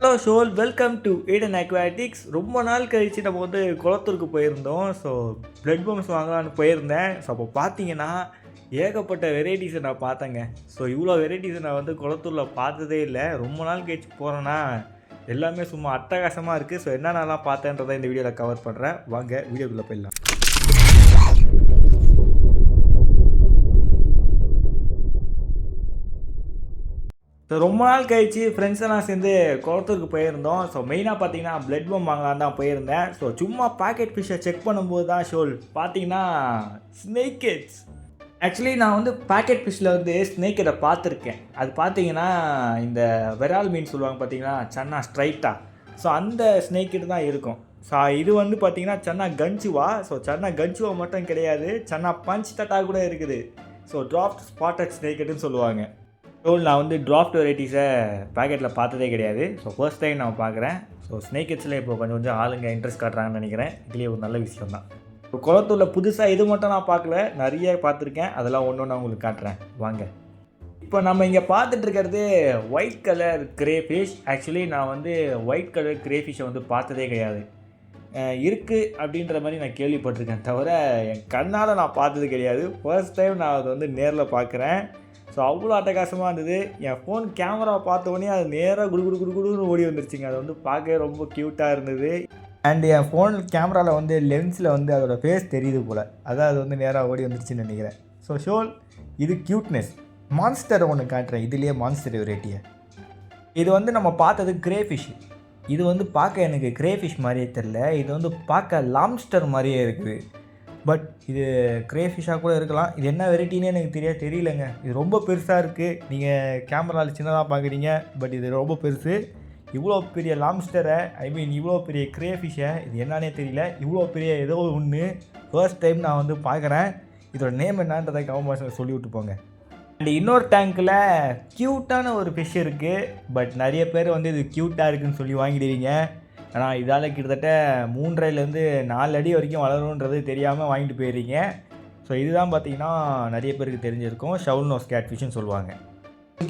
Hello shoal, welcome to Eden Aquatics. ரொம்ப நாள் கழித்து நம்ம வந்து குளத்தூருக்கு போயிருந்தோம். ஸோ பிளட் பம்ப்ஸ் வாங்கலான்னு போயிருந்தேன். ஸோ அப்போ பார்த்தீங்கன்னா ஏகப்பட்ட வெரைட்டிஸை நான் பார்த்தேங்க. ஸோ இவ்வளோ வெரைட்டிஸை நான் வந்து குளத்தூரில் பார்த்ததே இல்லை. ரொம்ப நாள் கழிச்சு போகிறேன்னா எல்லாமே சும்மா அட்டகாசமாக இருக்குது. ஸோ என்னென்னலாம் பார்த்தேன்றதை இந்த வீடியோவில் கவர் பண்ணுறேன். வாங்க வீடியோக்குள்ளே போயிடலாம். ஸோ ரொம்ப நாள் கழிச்சு ஃப்ரெண்ட்ஸெல்லாம் சேர்ந்து குளத்தூருக்கு போயிருந்தோம். ஸோ மெயினாக பார்த்தீங்கன்னா பிளட் பம்ப் வாங்கலான்னு தான் போயிருந்தேன். ஸோ சும்மா பாக்கெட் ஃபிஷ்ஷை செக் பண்ணும்போது தான் ஷோல் பார்த்தீங்கன்னா ஸ்னேக் ஹெட்ஸ். ஆக்சுவலி நான் வந்து பாக்கெட் ஃபிஷ்ஷில் வந்து ஸ்னேக் ஹெட்டை பார்த்துருக்கேன். அது பார்த்தீங்கன்னா இந்த வெரால் மீன் சொல்லுவாங்க பார்த்தீங்கன்னா, சன்னா ஸ்ட்ரைட்டாக. ஸோ அந்த ஸ்னேக் ஹெட் தான் இருக்கும். ஸோ இது வந்து பார்த்தீங்கன்னா சன்னா கஞ்சுவா. ஸோ சன்னா கஞ்சுவா மட்டும் கிடையாது, சன்னா பஞ்ச் தட்டா கூட இருக்குது. ஸோ ட்ராப்ட் ஸ்பாட்டட் ஸ்னேக் ஹெட்னு சொல்லுவாங்க. ஸோ நான் வந்து ட்ராஃப்ட் வெரைட்டிஸை பேக்கெட்டில் பார்த்ததே கிடையாது. ஸோ ஃபர்ஸ்ட் டைம் நான் பார்க்குறேன். ஸோ ஸ்னேக் ஹெட்ஸில் இப்போ கொஞ்சம் ஆளுங்க இன்ட்ரெஸ்ட் காட்டுறாங்கன்னு நினைக்கிறேன். இதுலேயே ஒரு நல்ல விஷயம் தான். இப்போ குளத்தூரில் புதுசாக இது மட்டும் நான் பார்க்கல, நிறைய பார்த்துருக்கேன். அதெல்லாம் ஒன்று ஒன்று உங்களுக்கு காட்டுறேன் வாங்க. இப்போ நம்ம இங்கே பார்த்துட்ருக்கிறது white colour grey fish. Actually நான் வந்து ஒயிட் கலர் கிரே ஃபிஷ்ஷை வந்து பார்த்ததே கிடையாது. இருக்குது அப்படின்ற மாதிரி நான் கேள்விப்பட்டிருக்கேன், தவிர என் கண்ணால் நான் பார்த்தது கிடையாது. ஃபர்ஸ்ட் டைம் நான் அதை வந்து நேரில் பார்க்குறேன். ஸோ அவ்வளோ அட்டகாசமாக இருந்தது. என் ஃபோன் கேமராவை பார்த்தோன்னே அது நேராக குடுன்னு ஓடி வந்துருச்சுங்க. அது வந்து பார்க்க ரொம்ப க்யூட்டாக இருந்தது. அண்ட் என் ஃபோன் கேமராவில் வந்து லென்ஸில் வந்து அதோடய ஃபேஸ் தெரியுது போல், அதான் அது வந்து நேராக ஓடி வந்துருச்சுன்னு நினைக்கிறேன். ஸோ ஷோல் இது க்யூட்னஸ். மான்ஸ்டரை ஒன்று காட்டுறேன், இதுலேயே மான்ஸ்டர் வெரைட்டியை. இது வந்து நம்ம பார்த்தது கிரே ஃபிஷ். இது வந்து பார்க்க எனக்கு கிரே ஃபிஷ் மாதிரியே தெரில, இது வந்து பார்க்க லாப்ஸ்டர் மாதிரியே இருக்குது. பட் இது கிரே ஃபிஷ்ஷாக கூட இருக்கலாம். இது என்ன வெரைட்டின்னு எனக்கு தெரியலங்க. இது ரொம்ப பெருசாக இருக்குது. நீங்கள் கேமராவில் சின்னதாக பார்க்குறீங்க, பட் இது ரொம்ப பெருசு. இவ்வளோ பெரிய லாப்ஸ்டரை, இவ்வளோ பெரிய கிரே ஃபிஷ்ஷை, இது என்னன்னே தெரியல. இவ்வளோ பெரிய ஏதோ ஒன்று ஃபர்ஸ்ட் டைம் நான் வந்து பார்க்குறேன். இதோட நேம் என்னன்றதை கமெண்ட் பாக்ஸில் சொல்லி விட்டு போங்க. அண்ட் இன்னொரு டேங்க்கில் க்யூட்டான ஒரு ஃபிஷ் இருக்குது. பட் நிறைய பேர் வந்து இது க்யூட்டாக இருக்குதுன்னு சொல்லி வாங்கிடுவீங்க. ஆனால் இதால் கிட்டத்தட்ட 3.5 4 அடி வரைக்கும் வளருன்றது தெரியாமல் வாங்கிட்டு போயிடுறீங்க. ஸோ இதுதான் பார்த்தீங்கன்னா நிறைய பேருக்கு தெரிஞ்சிருக்கும், ஷவுல் நோஸ் கேட்ஃபிஷ்னு சொல்லுவாங்க.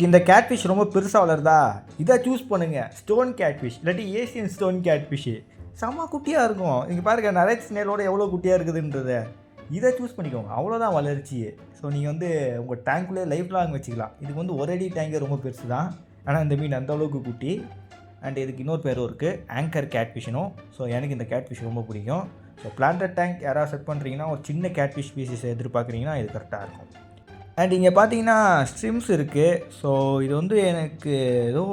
இந்த கேட்ஃபிஷ் ரொம்ப பெருசாக வளருதா, இதை சூஸ் பண்ணுங்கள். ஸ்டோன் கேட்ஃபிஷ் இல்லாட்டி ஏசியன் ஸ்டோன் கேட்ஃபிஷ்ஷு செம்ம குட்டியாக இருக்கும். இங்கே பாருங்கள், நிறைய ஸ்னேலோட எவ்வளோ குட்டியாக இருக்குதுன்றதை இதை சூஸ் பண்ணிக்கோங்க. அவ்வளோதான் வளர்ச்சியே. ஸோ நீங்கள் வந்து உங்கள் டேங்க்குள்ளே லைஃப் லாங் வச்சுக்கலாம். இதுக்கு வந்து ஒரு அடி டேங்கே ரொம்ப பெருசு தான், ஆனால் இந்த மீன் அந்தளவுக்கு குட்டி. அண்ட் இதுக்கு இன்னொரு பேரும் இருக்குது, ஆங்கர் கேட்ஃபிஷ்னும். ஸோ எனக்கு இந்த கேட்ஃபிஷ் ரொம்ப பிடிக்கும். ஸோ பிளான்டட் டேங்க் யாராவது செட் பண்ணுறீங்கன்னா ஒரு சின்ன கேட்ஃபிஷ் ஸ்பீசிஸ் எதிர்பார்க்குறீங்கன்னா இது கரெக்டாக இருக்கும். அண்ட் இங்கே பார்த்தீங்கன்னா ஸ்ட்ரிம்ஸ் இருக்குது. ஸோ இது வந்து எனக்கு ஏதோ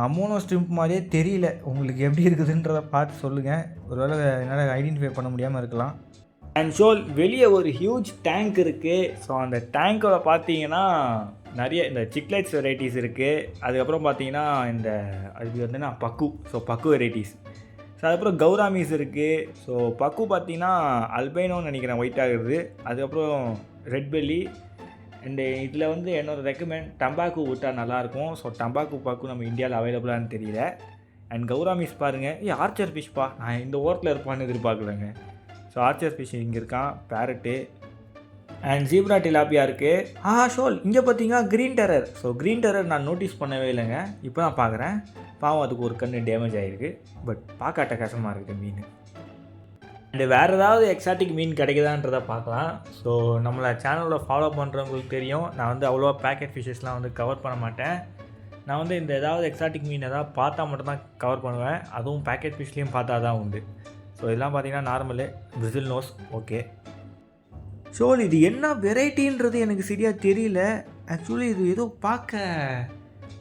அமோனோ ஸ்ட்ரிம்ப் மாதிரியே தெரியல. உங்களுக்கு எப்படி இருக்குதுன்றதை பார்த்து சொல்லுங்கள். ஒருவேளை என்னால் ஐடென்டிஃபை பண்ண முடியாமல் இருக்கலாம். அண்ட் ஸோ வெளியே ஒரு ஹியூஜ் டேங்க் இருக்குது. ஸோ அந்த டேங்கோட பார்த்தீங்கன்னா நிறைய இந்த சிக்லெட்ஸ் வெரைட்டிஸ் இருக்குது. அதுக்கப்புறம் பார்த்தீங்கன்னா இந்த அது வந்து பக்கு. ஸோ பக்கு வெரைட்டிஸ். ஸோ அதுக்கப்புறம் கௌராமீஸ் இருக்குது. ஸோ பக்கு பார்த்தீங்கன்னா அல்பைனோன்னு நினைக்கிறேன், ஒயிட்டாக இருக்குது. அதுக்கப்புறம் ரெட் பெல்லி. அண்டு இதில் வந்து என்னோட ரெக்கமெண்ட் டம்பாக்கு விட்டால் நல்லாயிருக்கும். ஸோ டம்பாக்கு பக்கு நம்ம இந்தியாவில் அவைலபிளானு தெரியல. அண்ட் கௌராமீஸ் பாருங்கள், ஆர்ச்சர் ஃபிஷ்ப்பா, நான் இந்த ஓரத்தில் இருப்பான்னு எதிர்பார்க்கலங்க. ஸோ ஆர்ச்சர் ஃபிஷ் இங்கே இருக்கான், பேரட்டு. அண்ட் ஜீப்ரா டிலாப்பியா இருக்குது. ஷோல் இங்கே பார்த்தீங்கன்னா green terror. So green terror நான் நோட்டீஸ் பண்ணவே இல்லைங்க, இப்போ தான் பார்க்குறேன். பாவம், அதுக்கு ஒரு கண்ணு டேமேஜ் ஆகிருக்கு. பட் பார்க்க அட்டகாசமாக இருக்குது மீன். அண்டு வேறு ஏதாவது எக்ஸாட்டிக் மீன் கிடைக்குதான்றதை பார்க்கலாம். ஸோ நம்மளை சேனலில் ஃபாலோ பண்ணுறவங்களுக்கு தெரியும், நான் வந்து அவ்வளோவா பேக்கெட் ஃபிஷ்ஷஸ்லாம் வந்து கவர் பண்ண மாட்டேன். நான் வந்து இந்த ஏதாவது எக்ஸாட்டிக் மீன் ஏதாவது பார்த்தா மட்டும்தான் கவர் பண்ணுவேன். அதுவும் பேக்கெட் ஃபிஷ்லேயும் பார்த்தா தான் உண்டு. ஸோ இதெல்லாம் பார்த்தீங்கன்னா நார்மலு பிரிசில் நோஸ். ஓகே ஸோ இது என்ன வெரைட்டின்றது எனக்கு சரியாக தெரியல. ஆக்சுவலி இது ஏதோ பார்க்க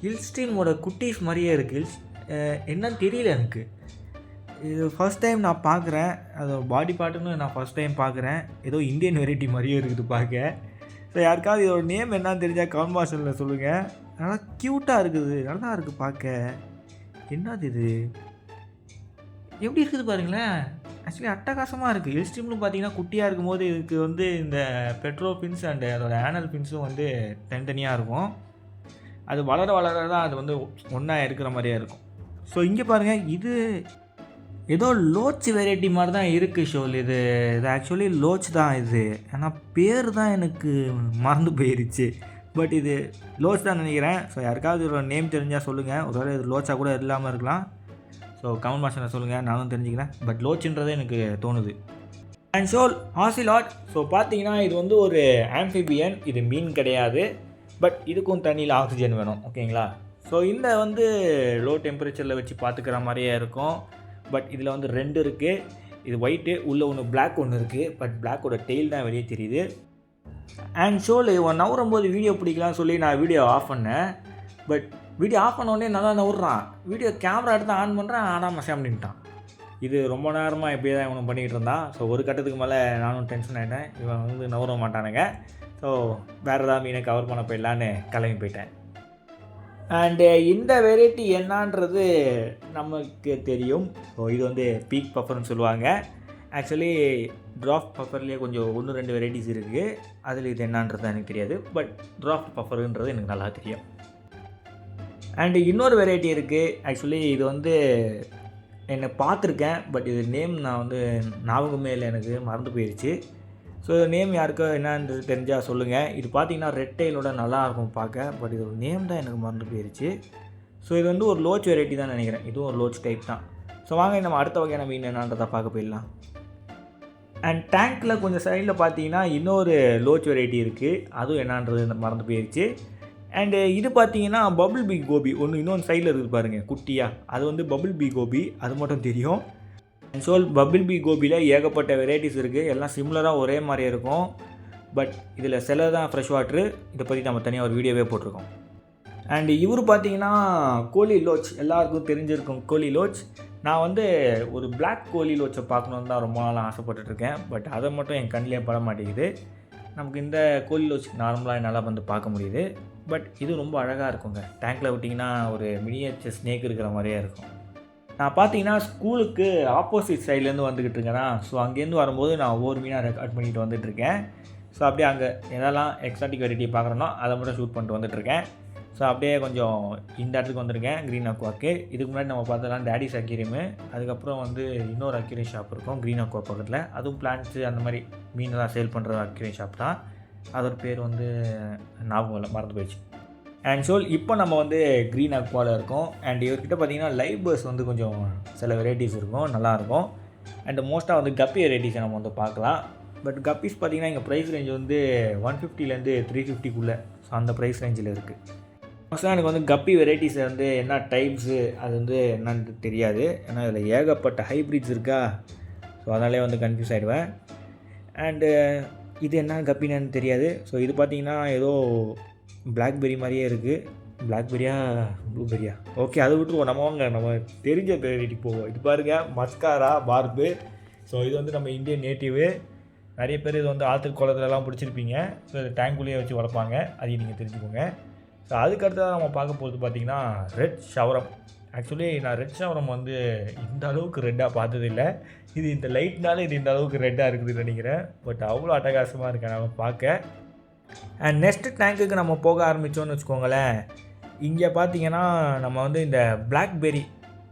ஹில்ஸ்டீனோட குட்டீஸ் மாதிரியே இருக்குது. என்னன்னு தெரியல எனக்கு. இது ஃபஸ்ட் டைம் நான் பார்க்குறேன். அது பாடி பார்ட்டுன்னு நான் ஃபஸ்ட் டைம் பார்க்குறேன். ஏதோ இந்தியன் வெரைட்டி மாதிரியே இருக்குது பார்க்க. ஸோ யாருக்காவது இதோட நேம் என்னன்னு தெரிஞ்சால் கமெண்ட் பாக்ஸில் சொல்லுங்கள். நல்லா க்யூட்டாக இருக்குது, நல்லா இருக்குது பார்க்க. என்னது இது, எப்படி இருக்குது பாருங்களேன். ஆக்சுவலி அட்டகாசமாக இருக்குது. ஹில்ஸ்ட்ரீம்னு பார்த்தீங்கன்னா குட்டியாக இருக்கும்போது இதுக்கு வந்து இந்த பெட்ரோ பின்ஸ் அண்டு அதோட ஆனல் பின்ஸும் வந்து தனித்தனியாக இருக்கும். அது வளர வளர தான் அது வந்து ஒன்றா இருக்கிற மாதிரியே இருக்கும். ஸோ இங்கே பாருங்கள், இது ஏதோ லோச் வெரைட்டி மாதிரி தான் இருக்குது ஷோல். இது ஆக்சுவலி லோச் தான் இது, ஆனால் பேர் தான் எனக்கு மறந்து போயிருச்சு. பட் இது லோச் தான் நினைக்கிறேன். ஸோ யாருக்காவது ஒரு நேம் தெரிஞ்சால் சொல்லுங்கள். ஒருவேளை இது லோச்சாக கூட இல்லாமல் இருக்கலாம். ஸோ கமெண்ட் பாக்ஸில் சொல்லுங்கள், நானும் தெரிஞ்சுக்கிறேன். பட் லோச்சுன்றதே எனக்கு தோணுது. அண்ட் ஷோல் ஆசிலாட். ஸோ பார்த்தீங்கன்னா இது வந்து ஒரு ஆம்ஃபிபியன், இது மீன் கிடையாது. பட் இதுக்கும் தண்ணியில் ஆக்சிஜன் வேணும், ஓகேங்களா. ஸோ இந்த வந்து லோ டெம்பரேச்சரில் வச்சு பார்த்துக்கிற மாதிரியே இருக்கும். பட் இதில் வந்து 2 இருக்குது. இது ஒயிட்டு, உள்ளே ஒன்று பிளாக் ஒன்று இருக்குது. பட் பிளாக்கோட டெயில் தான் வெளியே தெரியுது. அண்ட் ஷோல் நவுறும்போது வீடியோ பிடிக்கலாம்னு சொல்லி நான் வீடியோ ஆஃப் பண்ணேன். பட் வீடியோ ஆஃப் பண்ணோடனே நல்லா நவுறான். வீடியோ கேமரா எடுத்து ஆன் பண்ணுறேன், ஆடாமல் சாமிட்டான். இது ரொம்ப நேரமாக இப்படியே தான் இவனும் பண்ணிக்கிட்டு இருந்தான். ஸோ ஒரு கட்டத்துக்கு மேலே நானும் டென்ஷன் ஆகிட்டேன். இவன் வந்து நவர மாட்டானுங்க. ஸோ வேறு ஏதாவது மீனை கவர் பண்ண போயிடலான்னு கிளம்பி போயிட்டேன். அண்டு இந்த வெரைட்டி என்னான்றது நமக்கு தெரியும். ஸோ இது வந்து பீக் பஃபர்னு சொல்லுவாங்க. ஆக்சுவலி ட்ராஃப்ட் பஃபர்லேயே கொஞ்சம் 1-2 வெரைட்டிஸ் இருக்குது. அதில் இது என்னான்றது எனக்கு தெரியாது. பட் ட்ராஃப்ட் பஃபருன்றது எனக்கு நல்லா தெரியும். அண்டு இன்னொரு வெரைட்டி இருக்குது. ஆக்சுவலி இது வந்து என்னை பார்த்துருக்கேன். பட் இது நேம் நான் வந்து ஞாபகமே இல்லை, எனக்கு மறந்து போயிடுச்சு. ஸோ நேம் யாருக்கோ என்னன்றது தெரிஞ்சால் சொல்லுங்கள். இது பார்த்தீங்கன்னா ரெட் டெயிலோட நல்லாயிருக்கும் பார்க்க. பட் இது ஒரு நேம் தான் எனக்கு மறந்து போயிடுச்சு. ஸோ இது வந்து ஒரு லோச் வெரைட்டி தான் நினைக்கிறேன். இதுவும் ஒரு லோச் டைப் தான். ஸோ வாங்க நம்ம அடுத்த வகையான மீன் என்னன்றதை பார்க்க போயிடலாம். அண்ட் டேங்க்கில் கொஞ்சம் சைடில் பார்த்தீங்கன்னா இன்னொரு லோச் வெரைட்டி இருக்குது. அதுவும் என்னான்றது மறந்து போயிடுச்சு. அண்டு இது பார்த்தீங்கன்னா பபுள் பி கோபி ஒன்று இன்னொன்று சைடில் இருக்குது பாருங்கள் குட்டியாக. அது வந்து பபுள் பி கோபி, அது மட்டும் தெரியும். அண்ட் ஸோ பபுள் பி கோபியில் ஏகப்பட்ட வெரைட்டிஸ் இருக்குது. எல்லாம் சிமிலராக ஒரே மாதிரி இருக்கும். பட் இதில் சில தான் ஃப்ரெஷ் வாட்ரு. இதை பற்றி நம்ம தனியாக ஒரு வீடியோவே போட்டிருக்கோம். அண்டு இவர் பார்த்தீங்கன்னா கோலி லோச், எல்லாருக்கும் தெரிஞ்சிருக்கும் கோலி லோச். நான் வந்து ஒரு பிளாக் கோலி லோச்சை பார்க்கணுன்னு தான் ரொம்ப நாளாக ஆசைப்பட்டுருக்கேன். பட் அதை மட்டும் என் கண்ணிலே பட மாட்டேங்குது. நமக்கு இந்த கோலி லோச் நார்மலாக என்னால் வந்து பார்க்க முடியுது. பட் இது ரொம்ப அழகாக இருக்குங்க. டேங்க்கில் விட்டிங்கன்னா ஒரு மினியேச்சர் ஸ்னேக் இருக்கிற மாதிரியே இருக்கும். நான் பார்த்தீங்கன்னா ஸ்கூலுக்கு ஆப்போசிட் சைட்லேருந்து வந்துக்கிட்டு இருக்கேன்னா, ஸோ அங்கேருந்து வரும்போது நான் ஒவ்வொரு மீனாக ரெக்கார்ட் பண்ணிட்டு வந்துட்டுருக்கேன். ஸோ அப்படியே அங்கே எதெல்லாம் எக்ஸாட்டிக் வெரைட்டி பார்க்குறேனோ அதை மட்டும் ஷூட் பண்ணிட்டு வந்துட்டுருக்கேன். ஸோ அப்படியே கொஞ்சம் இந்த இடத்துக்கு வந்திருக்கேன், க்ரீன் அக்வாக்கு. இதுக்கு முன்னாடி நம்ம பார்த்தலாம் டேடிஸ் அக்யூரியமு. அதுக்கப்புறம் வந்து இன்னொரு அக்யூரியம் ஷாப் இருக்கும் க்ரீன் அக்வா பக்கத்தில். அதுவும் பிளான்ட்ஸு அந்த மாதிரி மீனெல்லாம் சேல் பண்ணுற அக்யூரியம் ஷாப் தான். அதோட பேர் வந்து ஞாபகம் இல்லை, மறந்து போயிடுச்சு. அண்ட் ஸோ இப்போ நம்ம வந்து க்ரீன் அக்வாவில் இருக்கோம். அண்ட் இவர்கிட்ட பார்த்தீங்கன்னா லைவ் பேர்ஸ் வந்து கொஞ்சம் சில வெரைட்டிஸ் இருக்கும், நல்லாயிருக்கும். அண்டு மோஸ்ட்டாக வந்து கப்பி வெரைட்டிஸை நம்ம வந்து பார்க்கலாம். பட் கப்பீஸ் பார்த்திங்கன்னா இங்கே ப்ரைஸ் ரேஞ்ச் வந்து 150லேருந்து 350க்குள்ளே. ஸோ அந்த ப்ரைஸ் ரேஞ்சில் இருக்குது. மோஸ்ட்டாக எனக்கு வந்து கப்பி வெரைட்டிஸை வந்து என்ன டைப்ஸு அது வந்து என்னன்னு தெரியாது. ஏன்னா இதில் ஏகப்பட்ட ஹைப்ரிட்ஸ் இருக்கா. ஸோ அதனாலே வந்து கன்ஃபியூஸ் ஆகிடுவேன். அண்டு இது என்ன கப்பின்னு தெரியாது. ஸோ இது பார்த்திங்கன்னா ஏதோ பிளாக்பெரி மாதிரியே இருக்குது. பிளாக்பெரியா ப்ளூபெரியா, ஓகே அதை விட்டுருவோம். நம்ம வாங்க நம்ம தெரிஞ்ச வெரைட்டிக்கு போவோம். இது பாருங்கள் மஸ்காரா பார்பு. ஸோ இது வந்து நம்ம இந்தியன் நேட்டிவு. நிறைய பேர் இது வந்து ஆற்று குளத்துலலாம் பிடிச்சிருப்பீங்க. ஸோ இது டேங்க்குள்ளேயே வச்சு வளர்ப்பாங்க, அதையும் நீங்கள் தெரிஞ்சுக்கோங்க. ஸோ அதுக்கடுத்ததாக நம்ம பார்க்க போகிறது பார்த்திங்கன்னா ரெட் ஷவரம். ஆக்சுவலி நான் ரெட் ஷவரம் வந்து இந்த அளவுக்கு ரெட்டாக பார்த்ததில்லை. இது இந்த லைட்னால இது இந்த அளவுக்கு ரெட்டாக இருக்குதுன்னு நினைக்கிறேன். பட் அவ்வளோ அட்டகாசமாக இருக்கேன் நம்ம பார்க்க. அண்ட் நெக்ஸ்ட் டேங்க்குக்கு நம்ம போக ஆரம்பித்தோன்னு வச்சுக்கோங்களேன். இங்கே பார்த்தீங்கன்னா நம்ம வந்து இந்த பிளாக்பெரி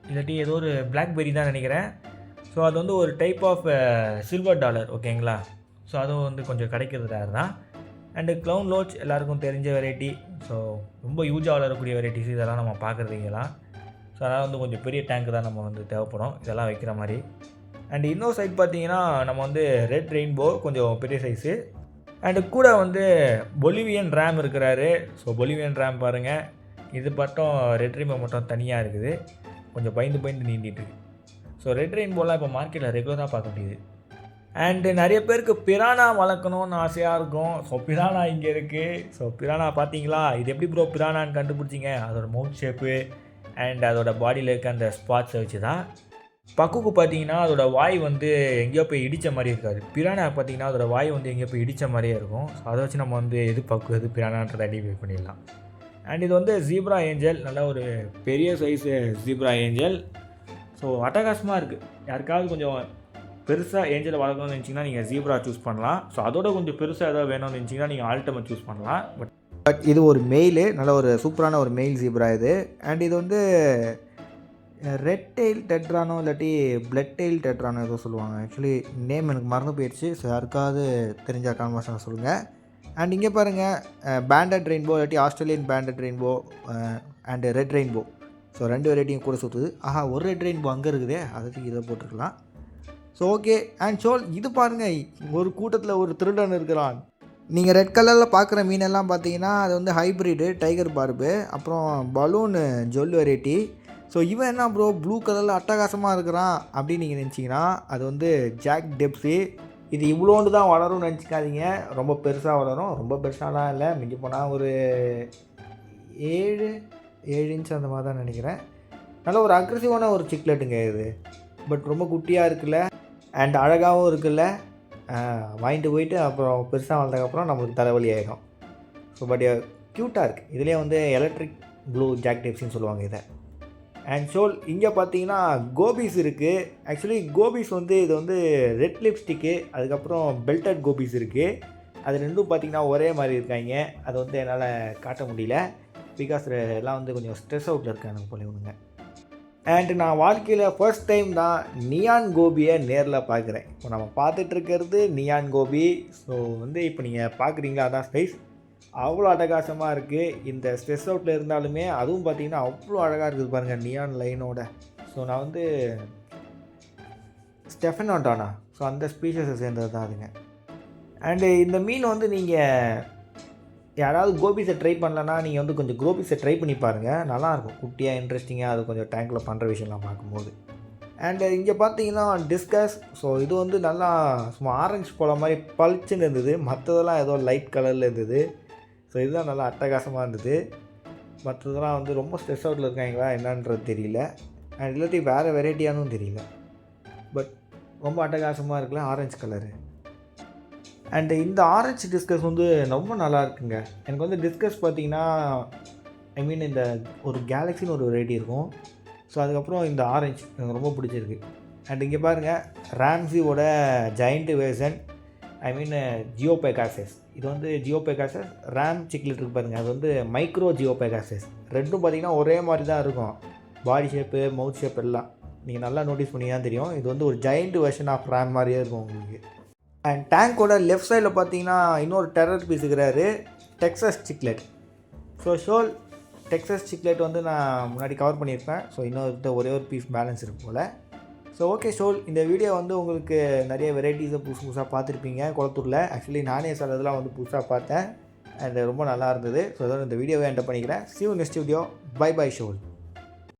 இல்லாட்டி ஏதோ ஒரு பிளாக்பெரி தான் நினைக்கிறேன். ஸோ அது வந்து ஒரு டைப் ஆஃப் சில்வர் டாலர், ஓகேங்களா. ஸோ அதுவும் வந்து கொஞ்சம் கிடைக்கிறது ரேர் தான். அண்டு க்ளவுன் லோச் எல்லாருக்கும் தெரிஞ்ச வெரைட்டி. ஸோ ரொம்ப யூஜாக வளரக்கூடிய வெரைட்டிஸ் இதெல்லாம் நம்ம பார்க்குறதுங்கலாம். ஸோ அதனால் வந்து கொஞ்சம் பெரிய டேங்க்கு தான் நம்ம வந்து தேவைப்படும் இதெல்லாம் வைக்கிற மாதிரி. அண்டு இன்னொரு சைட் பார்த்தீங்கன்னா நம்ம வந்து ரெட் ரெயின்போ கொஞ்சம் பெரிய சைஸு. அண்டு கூட வந்து பொலிவியன் ரேம் இருக்கிறாரு. ஸோ பொலிவியன் ரேம் பாருங்கள், இது மட்டும் ரெட் ரெயின்போ மட்டும் தனியாக இருக்குது. கொஞ்சம் பயந்து நீந்திட்டு இருக்குது. ஸோ ரெட் ரெயின்போலாம் இப்போ மார்க்கெட்டில் ரெகுலராக பார்க்க முடியுது. அண்டு நிறைய பேருக்கு பிரானா வளர்க்கணுன்னு ஆசையாக இருக்கும். ஸோ பிரானா இங்கே இருக்குது. ஸோ பிரானா பார்த்தீங்களா, இது எப்படி ப்ரோ பிரானான்னு கண்டுபிடிச்சிங்க? அதோட மவுத் ஷேப்பு அண்ட் அதோட பாடியில் இருக்க அந்த ஸ்பாட்ஸை வச்சு தான். பக்குக்கு பார்த்தீங்கன்னா அதோட வாய் வந்து எங்கேயோ போய் இடித்த மாதிரி இருக்காது. பிரானா பார்த்தீங்கன்னா அதோட வாய் வந்து எங்கேயோ போய் இடித்த மாதிரியே இருக்கும். ஸோ அதை வச்சு நம்ம வந்து எது பக்கு எது பிரானான்றதை ஐடென்டிஃபை பண்ணிடலாம். அண்ட் இது வந்து ஜீப்ரா ஏஞ்சல், நல்ல ஒரு பெரிய சைஸு ஜீப்ரா ஏஞ்சல். ஸோ அட்டகாசமாக இருக்குது. யாருக்காவது கொஞ்சம் பெருசாக ஏஞ்சலை வளர்க்கணும்னு நினச்சிங்கன்னா நீங்கள் ஜீப்ரா சூஸ் பண்ணலாம். ஸோ அதோட கொஞ்சம் பெருசாக ஏதாவது வேணும்னு நினச்சிங்கன்னா நீங்கள் ஆல்டமை சூஸ் பண்ணலாம். பட் இது ஒரு மெயிலு, நல்ல ஒரு சூப்பரான ஒரு மெயில் ஜீப்ரா இது. அண்ட் இது வந்து ரெட் டெயில் டெட்ரானோ இல்லாட்டி பிளட் டெயில் டெட்ரானோ ஏதோ சொல்லுவாங்க. ஆக்சுவலி நேம் எனக்கு மறந்து போயிடுச்சு. ஸோ யாருக்காவது தெரிஞ்ச கான்வர்சேஷன் சொல்லுங்கள். அண்ட் இங்கே பாருங்கள் பேண்டட் ரெயின்போ இல்லாட்டி Australian banded rainbow and red rainbow. So 2 வெரைட்டியும் கூட சுற்றுது. ஒரு ரெட் ரெயின்போ அங்கே இருக்குதே, அதுக்கு இதை போட்டிருக்கலாம். So okay. அண்ட் ஷோல் இது பாருங்கள், ஒரு கூட்டத்தில் ஒரு திருடன் இருக்கிறான். நீங்கள் ரெட் கலரில் பார்க்குற மீனெல்லாம் பார்த்தீங்கன்னா அது வந்து ஹைப்ரிடு டைகர் பார்பு, அப்புறம் பலூனு ஜொல் வெரைட்டி. ஸோ இவன் என்ன ப்ரோ ப்ளூ கலரில் அட்டகாசமாக இருக்கிறான் அப்படின்னு நீங்கள் நினச்சிங்கன்னா அது வந்து ஜாக் டெப்ஸி. இது இவ்வளோண்டு தான் வளரும்னு நினச்சிக்காதீங்க, ரொம்ப பெருசாக வளரும். ரொம்ப பெருசாலாம் இல்லை, மிஞ்சி போனால் ஒரு 7 இன்ச் அந்த மாதிரி தான் நினைக்கிறேன். நல்ல ஒரு அக்ரெசிவான ஒரு சிக்லெட்டுங்க இது. பட் ரொம்ப குட்டியாக இருக்குல்ல, அண்ட் அழகாகவும் இருக்குல்ல. வாங்கிட்டு போயிட்டு அப்புறம் பெருசாக வளர்ந்ததுக்கப்புறம் நம்மளுக்கு தலைவலி ஆகிடும். ஸோ பட் க்யூட்டாக இருக்குது. இதுலேயே வந்து எலக்ட்ரிக் ப்ளூ ஜாக் டெப்ஸின்னு சொல்லுவாங்க இதை. அண்ட் ஷோல் இங்கே பார்த்தீங்கன்னா கோபிஸ் இருக்குது. ஆக்சுவலி கோபிஸ் வந்து இது வந்து ரெட் லிப்ஸ்டிக்கு, அதுக்கப்புறம் பெல்டட் கோபிஸ் இருக்குது. அது ரெண்டும் பார்த்திங்கன்னா ஒரே மாதிரி இருக்காங்க. அது வந்து என்னால் காட்ட முடியல, பிகாஸ் எல்லாம் வந்து கொஞ்சம் ஸ்ட்ரெஸ் அவுட்டில் இருக்காங்க போல இவனுங்க. அண்ட் நான் வாழ்க்கையில் ஃபர்ஸ்ட் டைம் தான் நியான் கோபியை நேரில் பார்க்குறேன். இப்போ நம்ம பார்த்துட்ருக்கிறது நியான் கோபி. ஸோ வந்து இப்போ நீங்கள் பார்க்குறீங்களா, அதான் ஸ்பைஸ். அவ்வளோ அட்டகாசமாக இருக்குது. இந்த ஸ்ட்ரெஸ் அவுட்டில் இருந்தாலுமே அதுவும் பார்த்திங்கன்னா அவ்வளோ அழகாக இருக்குது பாருங்கள் நியான் லைனோட. ஸோ நான் வந்து ஸ்டெஃபனோட்டானா, ஸோ அந்த ஸ்பீஷஸை சேர்ந்தது தான் அதுங்க. அண்டு இந்த மீன் வந்து நீங்கள் யாராவது கோபிஸை ட்ரை பண்ணலன்னா நீங்கள் வந்து கொஞ்சம் கோபிஸை ட்ரை பண்ணி பாருங்கள், நல்லாயிருக்கும். குட்டியாக இன்ட்ரெஸ்டிங்காக அது கொஞ்சம் டேங்கில் பண்ணுற விஷயம்லாம் பார்க்கும்போது. அண்டு இங்கே பார்த்தீங்கன்னா டிஸ்கஸ். ஸோ இது வந்து நல்லா சும்மா ஆரஞ்சு போல மாதிரி பளிச்சுன்னு இருந்தது, மற்றதெல்லாம் ஏதோ லைட் கலரில் இருந்தது. ஸோ இதுதான் நல்லா அட்டகாசமாக இருந்தது. மற்றதெல்லாம் வந்து ரொம்ப ஸ்ட்ரெஸ் அவுட்டில் இருக்காங்களா என்னன்றது தெரியல, அண்ட் இல்லாட்டி வேறு வெரைட்டியானும் தெரியல. பட் ரொம்ப அட்டகாசமாக இருக்குல்ல ஆரஞ்சு கலரு. அண்டு இந்த ஆரஞ்சு டிஸ்கஸ் வந்து ரொம்ப நல்லா இருக்குங்க. எனக்கு வந்து டிஸ்கஸ் பார்த்திங்கன்னா இந்த ஒரு கேலக்ஸின்னு ஒரு வெரைட்டி இருக்கும். ஸோ அதுக்கப்புறம் இந்த ஆரஞ்சு எனக்கு ரொம்ப பிடிச்சிருக்கு. அண்ட் இங்கே பாருங்கள் ராம்ஸியோட ஜெயண்ட் வேர்சன், ஜியோபெகாசஸ். இது வந்து ஜியோபெகாசஸ் ரேம் சிக்லெட் இருக்குது பாருங்கள், அது வந்து மைக்ரோ ஜியோபெகாசஸ். ரெண்டும் பார்த்திங்கன்னா ஒரே மாதிரி தான் இருக்கும், பாடி ஷேப்பு மவுத் ஷேப் எல்லாம். நீங்கள் நல்லா நோட்டீஸ் பண்ணி தான் தெரியும், இது வந்து ஒரு ஜெயண்ட் வெர்ஷன் ஆஃப் ரேம் மாதிரியே இருக்கும் உங்களுக்கு. அண்ட் டேங்கோட லெஃப்ட் சைடில் பார்த்தீங்கன்னா இன்னொரு டெரர் பீஸ் இருக்கிறாரு, Texas cichlid. So shoal Texas cichlid வந்து நான் முன்னாடி கவர் பண்ணியிருப்பேன். ஸோ இன்னொரு ஒரே ஒரு பீஸ் பேலன்ஸ் இருக்கும் போல். ஸோ ஓகே ஷோல், இந்த வீடியோ வந்து உங்களுக்கு நிறைய வெரைட்டிஸை புதுசாக பார்த்துருப்பீங்க குளத்தூரில். ஆக்சுவலி நானே சில இதெல்லாம் வந்து புதுசாக பார்த்தேன், அண்ட் ரொம்ப நல்லா இருந்தது. ஸோ அதோட இந்த வீடியோவை என்டர் பண்ணிக்கிறேன். See you next video. Bye bye ஷோல்.